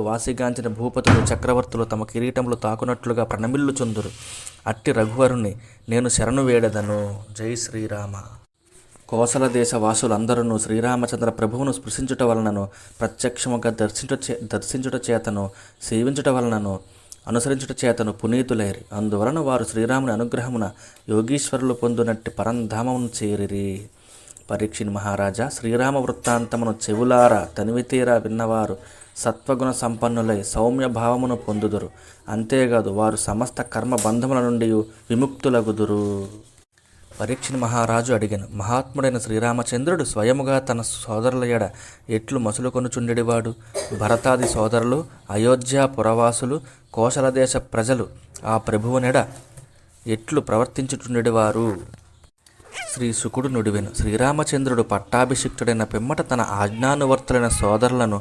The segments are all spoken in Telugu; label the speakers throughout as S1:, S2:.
S1: వాసిగాంచిన భూపతులు చక్రవర్తులు తమ కిరీటములు తాకునట్లుగా ప్రణమిల్లుచుందురు. అట్టి రఘువరుణ్ణి నేను శరణు వేడెదను. జై శ్రీరామ. కోసల దేశ వాసులందరూ శ్రీరామచంద్ర ప్రభువును స్పృశించుట వలనను, ప్రత్యక్షముగా దర్శించుట చేతను, సేవించుట వలనను, అనుసరించుట చేతను పునీతులైరి. అందువలన వారు శ్రీరాముని అనుగ్రహమున యోగీశ్వరులు పొందునట్టి పరంధామమును చేరిరి. పరీక్షిణ్ మహారాజా, శ్రీరామ వృత్తాంతమును చెవులారా తనివితీరా విన్నవారు సత్వగుణ సంపన్నులై సౌమ్య భావమును పొందుదురు. అంతేకాదు వారు సమస్త కర్మ బంధముల నుండి విముక్తులగుదురు. పరీక్షిణ్ మహారాజు అడిగెను, మహాత్ముడైన శ్రీరామచంద్రుడు స్వయముగా తన సోదరుల ఎడ ఎట్లు మసులుకొనుచుండెడివాడు? భరతాది సోదరులు, అయోధ్య పురవాసులు, కోశల దేశ ప్రజలు ఆ ప్రభువునెడ ఎట్లు ప్రవర్తించుచుండెడివారు? శ్రీ శుకుడు నుడివెను, శ్రీరామచంద్రుడు పట్టాభిషిక్తుడైన పిమ్మట తన ఆజ్ఞానువర్తులైన సోదరులను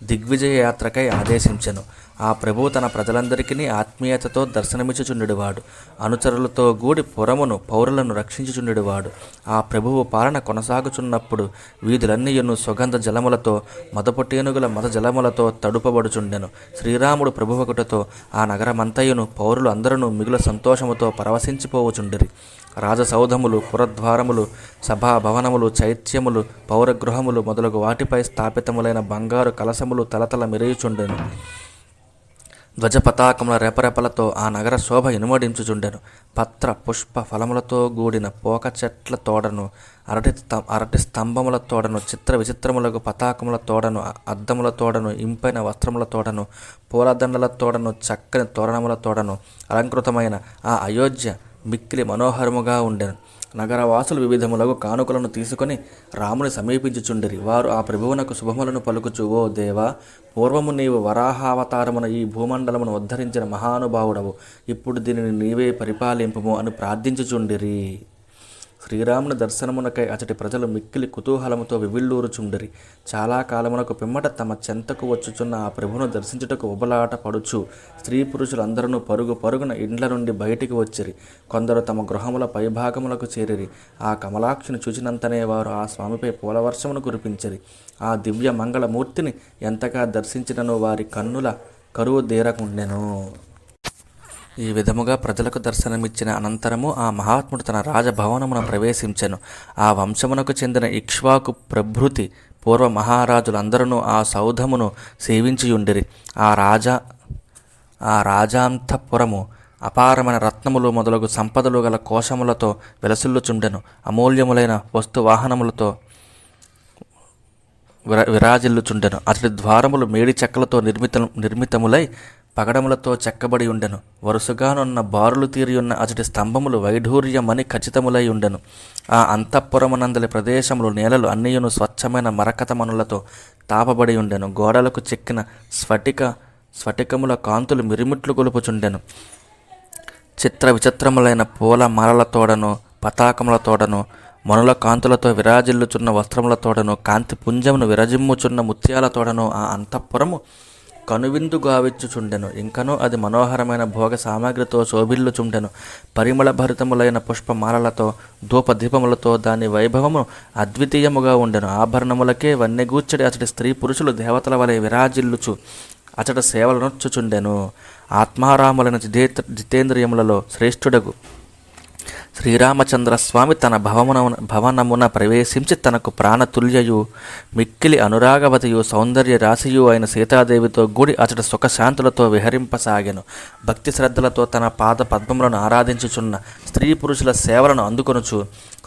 S1: దిగ్విజయ యాత్రకై ఆదేశించెను. ఆ ప్రభువు తన ప్రజలందరికీ ఆత్మీయతతో దర్శనమిచ్చుచుండెడివాడు. అనుచరులతో గూడి పురమును పౌరులను రక్షించుచుండెడివాడు. ఆ ప్రభువు పాలన కొనసాగుచున్నప్పుడు వీధులన్నీయును సుగంధ జలములతో మదపుటేనుగుల మద జలములతో తడుపబడుచుండెను. శ్రీరాముడు ప్రభువకుటతో ఆ నగరమంతయును పౌరులు అందరూ మిగుల సంతోషముతో పరవశించిపోవుచుండిరి. రాజసౌధములు, పురద్వారములు, సభాభవనములు, చైత్యములు, పౌరగృహములు మొదలగు వాటిపై స్థాపితములైన బంగారు కలశములు తలతల మెరియుచుండెను. ధ్వజపతాకముల రెపరెపలతో ఆ నగర శోభ ఇనుమడించుచుండెను. పత్ర పుష్ప ఫలములతో గూడిన పోక చెట్ల తోడను, అరటి స్తంభముల తోడను, చిత్ర విచిత్రములకు పతాకముల తోడను, అద్దముల తోడను, ఇంపైన వస్త్రముల తోడను, పూలదండల తోడను, చక్కని తోరణముల తోడను అలంకృతమైన ఆ అయోధ్య మిక్కిలి మనోహరముగా ఉండెను. నగరవాసులు వివిధములకు కానుకలను తీసుకొని రాముని సమీపించుచుండిరి. వారు ఆ ప్రభువునకు శుభములను పలుకుచు, ఓ దేవా, పూర్వము నీవు వరాహావతారమున ఈ భూమండలమును ఉద్ధరించిన మహానుభావుడవు, ఇప్పుడు దీనిని నీవే పరిపాలింపుము అని ప్రార్థించుచుండిరి. శ్రీరాముని దర్శనమునకై అచటి ప్రజలు మిక్కిలి కుతూహలముతో వివిళ్ళూరుచుండిరి. చాలా కాలమునకు పిమ్మట తమ చెంతకు వచ్చుచున్న ఆ ప్రభువును దర్శించుటకు ఉబలాట పడుచు స్త్రీ పురుషులందరూ పరుగు పరుగున ఇండ్ల నుండి బయటికి వచ్చిరి. కొందరు తమ గృహముల పైభాగములకు చేరిరి. ఆ కమలాక్షిని చూచినంతనే వారు ఆ స్వామిపై పూలవర్షమును కురిపించిరి. ఆ దివ్య మంగళమూర్తిని ఎంతగా దర్శించినను వారి కన్నుల కరువు తీరకుండెను. ఈ విధముగా ప్రజలకు దర్శనమిచ్చిన అనంతరము ఆ మహాత్ముడు తన రాజభవనమున ప్రవేశించెను. ఆ వంశమునకు చెందిన ఇక్ష్వాకు ప్రభృతి పూర్వ మహారాజులందరూ ఆ సౌధమును సేవించియుండిరి. ఆ రాజాంతఃపురము అపారమైన రత్నములు మొదలగు సంపదలు గల కోశములతో వెలసిల్లుచుండెను. అమూల్యములైన వస్తువాహనములతో విరాజిల్లుచుండెను. అతడి ద్వారములు మేడి చెక్కలతో నిర్మితములై పగడములతో చెక్కబడి ఉండెను. వరుసగానున్న బారులు తీరియున్న అతడి స్తంభములు వైఢూర్యమని ఖచ్చితములై ఉండెను. ఆ అంతఃపురమునందలి ప్రదేశములు నేలలు అన్నియును స్వచ్ఛమైన మరకతమనులతో తాపబడి ఉండెను. గోడలకు చెక్కిన స్ఫటికముల కాంతులు మిరిమిట్లు గొలుపుచుండెను. చిత్ర విచిత్రములైన పూల మాలలతోడను, పతాకములతోడను, మనుల కాంతులతో విరాజిల్లుచున్న వస్త్రములతోడను, కాంతి పుంజమును విరజిమ్ముచున్న ముత్యాలతోడను ఆ అంతఃపురము కనువిందు గావిచ్చుచుండెను. ఇంకనూ అది మనోహరమైన భోగ సామాగ్రితో శోభిల్లుచుండెను. పరిమళ భరితములైన పుష్పమాలలతో, ధూపదీపములతో దాని వైభవము అద్వితీయముగా ఉండెను. ఆభరణములకే వన్నెగూర్చడి అతడి స్త్రీ పురుషులు దేవతల వలె విరాజిల్లుచు అతడి సేవలనొచ్చుచుండెను. ఆత్మారాములైన జితేంద్రియములలో శ్రేష్ఠుడగు శ్రీరామచంద్రస్వామి తన భవనమున ప్రవేశించి తనకు ప్రాణతుల్యయు మిక్కిలి అనురాగవతియు సౌందర్య రాశియు అయిన సీతాదేవితో కూడి అతడి సుఖశాంతులతో విహరింపసాగెను. భక్తి శ్రద్ధలతో తన పాద పద్మములను ఆరాధించుచున్న స్త్రీ పురుషుల సేవలను అందుకొనుచు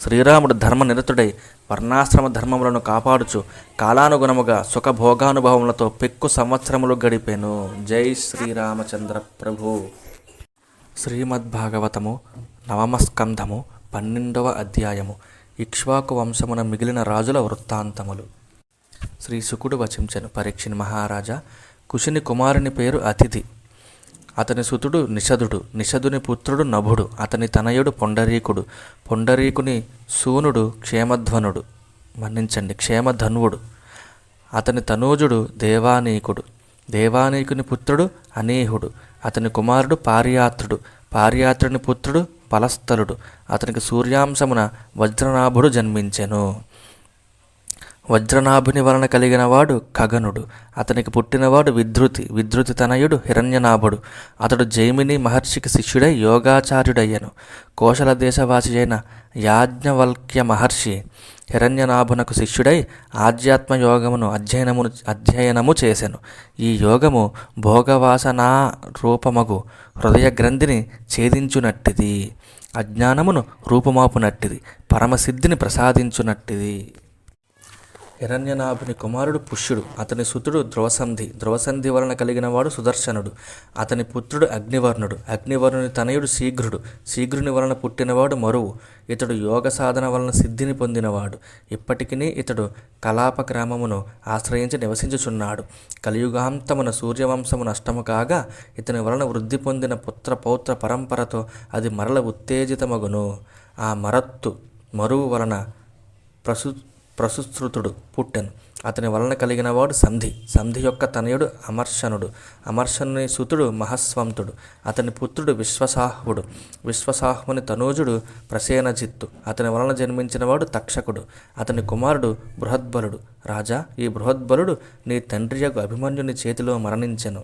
S1: శ్రీరాముడు ధర్మనిరతుడై వర్ణాశ్రమ ధర్మములను కాపాడుచు కాలానుగుణముగా సుఖభోగానుభవములతో పెక్కు సంవత్సరములు గడిపెను. జై శ్రీరామచంద్ర ప్రభు. శ్రీమద్భాగవతము 9వ స్కంధము 12వ అధ్యాయము. ఇక్ష్వాకు వంశమున మిగిలిన రాజుల వృత్తాంతములు. శ్రీ శుకుడు వచించెను, పరీక్షిణ్ మహారాజా, కుశుని కుమారుని పేరు అతిథి. అతని సుతుడు నిషధుడు, నిషధుని పుత్రుడు నభుడు, అతని తనయుడు పొండరీకుడు, పొండరీకుని సూనుడు క్షేమధన్వుడు, అతని తనూజుడు దేవానీకుడు, దేవానీకుని పుత్రుడు అనీహుడు, అతని కుమారుడు పార్యాత్రుడు, పార్యాత్రుని పుత్రుడు పలస్థలుడు, అతనికి సూర్యాంశమున వజ్రనాభుడు జన్మించెను. వజ్రనాభుని వలన కలిగినవాడు ఖగనుడు. అతనికి పుట్టినవాడు విధృతి. విధృతి తనయుడు హిరణ్యనాభుడు. అతడు జైమిని మహర్షికి శిష్యుడై యోగాచార్యుడయ్యను. కోశల దేశవాసి అయిన యాజ్ఞవల్క్య మహర్షి హిరణ్యనాభునకు శిష్యుడై ఆధ్యాత్మ యోగమును అధ్యయనము చేసెను. ఈ యోగము భోగవాసనా రూపమగు హృదయ గ్రంథిని ఛేదించునట్టిది. అజ్ఞానమును రూపుమాపునట్టిది. పరమసిద్ధిని ప్రసాదించునట్టిది. హిరణ్యనాభుని కుమారుడు పుష్యుడు. అతని సుతుడు ధ్రువసంధి. ధ్రువసంధి వలన కలిగినవాడు సుదర్శనుడు. అతని పుత్రుడు అగ్నివర్ణుడు. అగ్నివర్ణుని తనయుడు శీఘ్రుడు. శీఘ్రుని వలన పుట్టినవాడు మరువు. ఇతడు యోగ సాధన వలన సిద్ధిని పొందినవాడు. ఇప్పటికినీ ఇతడు కలాప గ్రామమును ఆశ్రయించి నివసించుచున్నాడు. కలియుగాంతమున సూర్యవంశము నష్టము కాగా ఇతని వలన వృద్ధి పొందిన పుత్ర పౌత్ర పరంపరతో అది మరల ఉత్తేజితమగును. ఆ మరువు వలన ప్రసుశ్రుతుడు పుట్టెను. అతని వలన కలిగినవాడు సంధి. సంధి యొక్క తనయుడు అమర్షణుడు. అమర్షణుని సుతుడు మహస్వంతుడు. అతని పుత్రుడు విశ్వసాహ్వుడు. విశ్వసాహ్వుని తనూజుడు ప్రసేనజిత్తు. అతని వలన జన్మించినవాడు తక్షకుడు. అతని కుమారుడు బృహద్బలుడు. రాజా, ఈ బృహద్బలుడు నీ తండ్రియగు అభిమన్యుని చేతిలో మరణించెను.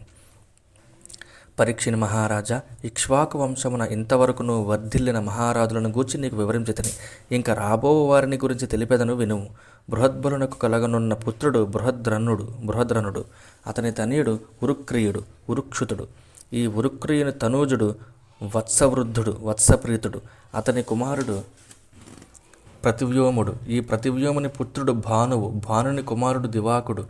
S1: పరీక్షిని మహారాజా, ఇక్ష్వాకు వంశమున ఇంతవరకును వర్ధిల్లిన మహారాజులను గూర్చి నీకు వివరించితిని. ఇంకా రాబో వారిని గురించి తెలిపెదను వినుము. బృహద్బలునకు కలగనున్న పుత్రుడు బృహద్రనుడు. అతని తనయుడు ఉరుక్రియుడు, ఉరుక్షుతుడు. ఈ ఉరుక్రియుని తనూజుడు వత్సప్రీతుడు. అతని కుమారుడు ప్రతివ్యోముడు. ఈ ప్రతివ్యోముని పుత్రుడు భానువు. భానుని కుమారుడు దివాకుడు.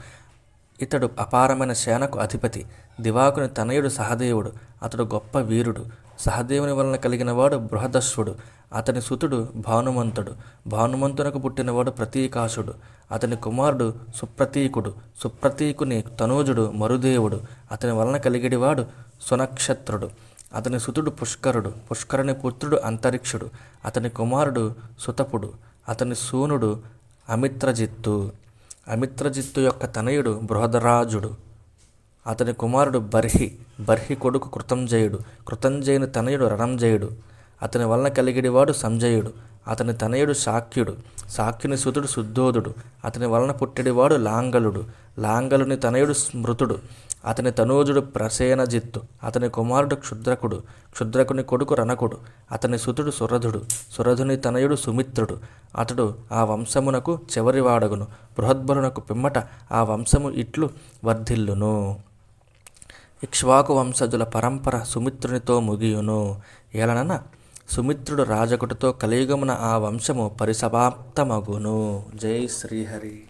S1: ఇతడు అపారమైన సేనకు అధిపతి. దివాకుని తనయుడు సహదేవుడు. అతడు గొప్ప వీరుడు. సహదేవుని వలన కలిగినవాడు బృహదశ్వుడు. అతని సుతుడు భానుమంతుడు. భానుమంతునకు పుట్టినవాడు ప్రతీకాశుడు. అతని కుమారుడు సుప్రతీకుడు. సుప్రతీకుని తనూజుడు మరుదేవుడు. అతని వలన కలిగిడివాడు సునక్షత్రుడు. అతని సుతుడు పుష్కరుడు. పుష్కరుని పుత్రుడు అంతరిక్షుడు. అతని కుమారుడు సుతపుడు. అతని సూనుడు అమిత్రజిత్తు. అమిత్రజిత్తు యొక్క తనయుడు బృహదరాజుడు. అతని కుమారుడు బర్హి కొడుకు కృతంజయుడు. కృతంజయుని తనయుడు రణంజయుడు. అతని వలన కలిగిడివాడు సంజయుడు. అతని తనయుడు శాక్యుడు. శాక్యుని సుతుడు శుద్ధోదుడు. అతని వలన పుట్టిడివాడు లాంగలుడు. లాంగలుని తనయుడు స్మృతుడు. అతని తనూజుడు ప్రసేనజిత్తు. అతని కుమారుడు క్షుద్రకుడు. క్షుద్రకుని కొడుకు రణకుడు. అతని సుతుడు సురధుడు. సురధుని తనయుడు సుమిత్రుడు. అతడు ఆ వంశమునకు చివరివాడగును. బృహద్బలునకు పిమ్మట ఆ వంశము ఇట్లు వర్ధిల్లును. ఇక్ష్వాకు వంశజుల పరంపర సుమిత్రునితో ముగియును. ఏలనన సుమిత్రుడు రాజకుడితో కలియుగమున ఆ వంశము పరిసమాప్తమగును. జై శ్రీహరి.